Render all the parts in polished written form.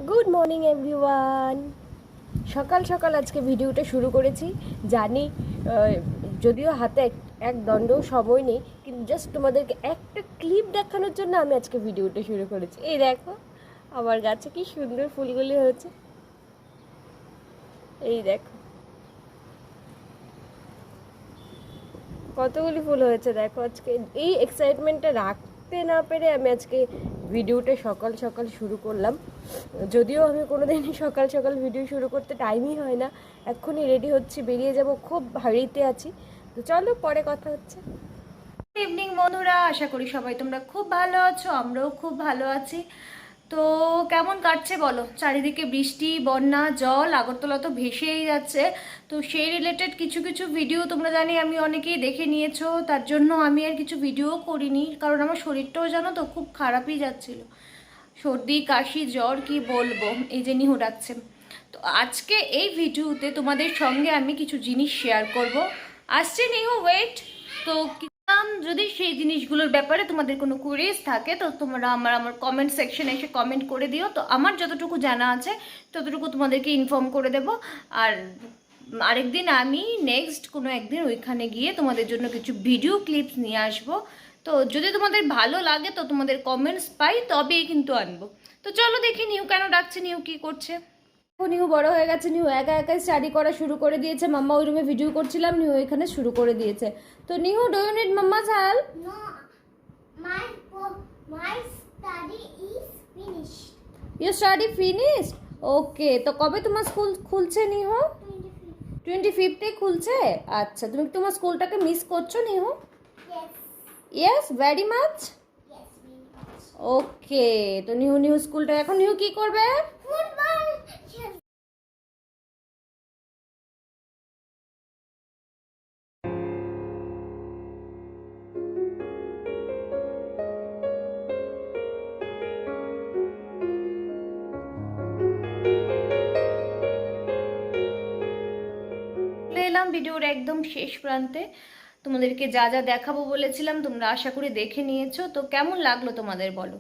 Good morning everyone. সকাল সকাল আজকে ভিডিওটা শুরু করেছি। জানি যদিও হাতে এক দণ্ড সময় নেই, কিন্তু জাস্ট তোমাদেরকে একটা ক্লিপ দেখানোর জন্য আমি আজকে ভিডিওটা শুরু করেছি। এই দেখো আমার গাছে কি সুন্দর ফুলগুলি হয়েছে, এই দেখো কতগুলি ফুল হয়েছে দেখো। আজকে এই এক্সাইটমেন্টটা রাখতে না পেরে আমি আজকে ভিডিওটা সকাল সকাল শুরু করলাম। যদিও আমি কোনো দিনই সকাল সকাল ভিডিও শুরু করতে টাইমই হয় না। এক্ষুনি রেডি হচ্ছি, বেরিয়ে যাব, খুব হাড়িতে আছি। তো চলো পরে কথা হচ্ছে। গুড ইভিনিং বন্ধুরা, আশা করি সবাই তোমরা খুব ভালো আছো, আমরাও খুব ভালো আছি। তো কেমন কাটছে বলো? চারিদিকে বৃষ্টি, বন্যা, জল, আগরতলা তো ভেসেই যাচ্ছে। তো সেই রিলেটেড কিছু কিছু ভিডিও তোমরা জানি আমি অনেকেই দেখে নিয়েছো, তার জন্য আমি আর কিছু ভিডিও করিনি, কারণ আমার শরীরটাও জানো তো খুব খারাপই যাচ্ছিল। সর্দি, কাশি, জ্বর, কি বলবো, এই যে নিহু ডাকছে। তো আজকে এই ভিডিওতে তোমাদের সঙ্গে আমি কিছু জিনিস শেয়ার করব। আসছে নিহু, ওয়েট। তো যদি সেই জিনিসগুলোর ব্যাপারে তোমাদের কোনো কুইরিজ থাকে তো তোমরা আমার কমেন্ট সেকশনে এসে কমেন্ট করে দিও। তো আমার যতটুকু জানা আছে ততটুকু তোমাদেরকে ইনফর্ম করে দেব। আর আরেকদিন আমি নেক্সট কোনো একদিন ওইখানে গিয়ে তোমাদের জন্য কিছু ভিডিও ক্লিপস নিয়ে আসবো। তো যদি তোমাদের ভালো লাগে, তো তোমাদের কমেন্টস পাই তবেই কিন্তু আনবো। তো চলো দেখি নিউ কেন ডাকছে, নিউ কি করছে। নিহু বড় হয়ে গেছে, নিহু একা একাই স্টাডি করা শুরু করে দিয়েছে। মাম্মা ওই রুমে ভিডিও করছিলাম, নিহু এখানে শুরু করে দিয়েছে। তো Nihu, do you need mamma's help? No, my my study is finished. You study finished? Okay, তো কবে তোমার স্কুল খুলছে নিহু? 25 খুলছে। আচ্ছা, তুমি তোমার স্কুলটাকে মিস করছো নিহু? Yes. Yes, very much. Yes, very much. ওকে, তো নিহু নিহু স্কুলটা এখন নিহু কি করবে? Football. Yes. চলে এলাম ভিডিওর একদম শেষ প্রান্তে। তোমাদেরকে যা যা দেখাবো বলেছিলাম তোমরা আশা করি দেখে নিয়েছো। তো কেমন লাগলো তোমাদের বলো?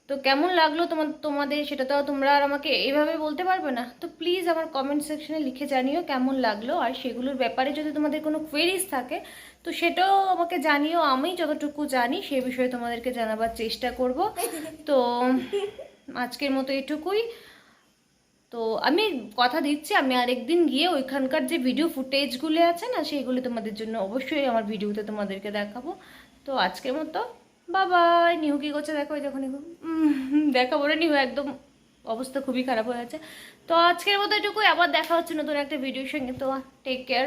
তো কেমন লাগলো তোমাদের সেটা তো তোমরা আর আমাকে এইভাবে বলতে পারবে না। তো প্লিজ আমার কমেন্ট সেকশনে লিখে জানিও কেমন লাগলো। আর সেগুলোর ব্যাপারে যদি তোমাদের কোনো কোয়েরিজ থাকে তো সেটাও আমাকে জানিও। আমি যতটুকু জানি সে বিষয়ে তোমাদেরকে জানাবার চেষ্টা করব। তো আজকের মতো এটুকুই। তো আমি কথা দিচ্ছি, আমি আরেকদিন গিয়ে ওইখানকার যে ভিডিও ফুটেজগুলো আছে না সেইগুলো তোমাদের জন্য অবশ্যই আমার ভিডিওতে তোমাদেরকে দেখাবো। তো আজকের মতো বাবাই। নিহু কি করছে দেখো, ওই যখন দেখাবো না, নিহু একদম অবস্থা খুবই খারাপ হয়ে আছে। তো আজকের মতো এটুকুই, আবার দেখা হচ্ছে নতুন একটা ভিডিওর সঙ্গে। তো টেক কেয়ার।